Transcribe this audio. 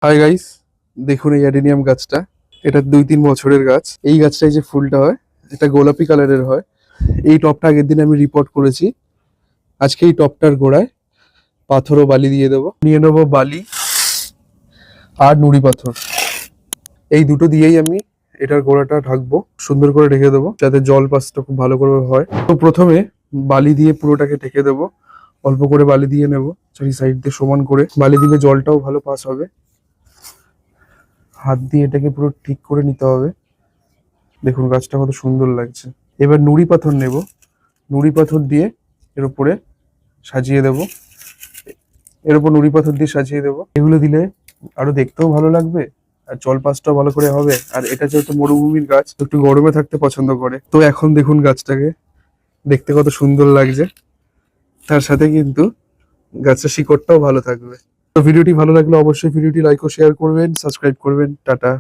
Hi guys, দেখুন এই adenium গাছটা। এটা 2-3 বছরের গাছ। এই গাছটায় যে ফুলটা হয় এটা গোলাপি কালারের হয়। এই টবটা আগের দিন আমি রিপোর্ট করেছি। আজকে এই টবটার গোড়ায় পাথর ও বালি দিয়ে দেবো। নিয়ে নেবো বালি আর নুড়ি পাথর। এই দুটো দিয়েই আমি এটার গোড়াটা ঢাকবো, সুন্দর করে ঢেকে দেবো যাতে জল পাসটা খুব ভালো করে হয়। তো প্রথমে বালি দিয়ে পুরোটাকে ঢেকে দেবো। অল্প করে বালি দিয়ে নেবো, চারি সাইড দিয়ে সমান করে। বালি দিলে জলটাও ভালো পাস হবে। হাত দিয়ে এটাকে পুরো ঠিক করে নিতে হবে। দেখুন গাছটা কত সুন্দর লাগছে। এবার নুড়ি পাথর নেব, নুড়ি পাথর দিয়ে এর উপরে সাজিয়ে দেব। এর উপর নুড়ি পাথর দিয়ে সাজিয়ে দেব। এগুলো দিলে আরো দেখতেও ভালো লাগবে আর জল পাসটাও ভালো করে হবে। আর এটা যেহেতু মরুভূমির গাছ, তো একটু গরমে থাকতে পছন্দ করে। তো এখন দেখুন গাছটাকে দেখতে কত সুন্দর লাগছে। তার সাথে কিন্তু গাছের শিকড়টাও ভালো থাকবে। তো ভিডিওটি ভালো লাগলে অবশ্যই ভিডিওটি লাইক ও শেয়ার করবেন, সাবস্ক্রাইব করবেন। টাটা।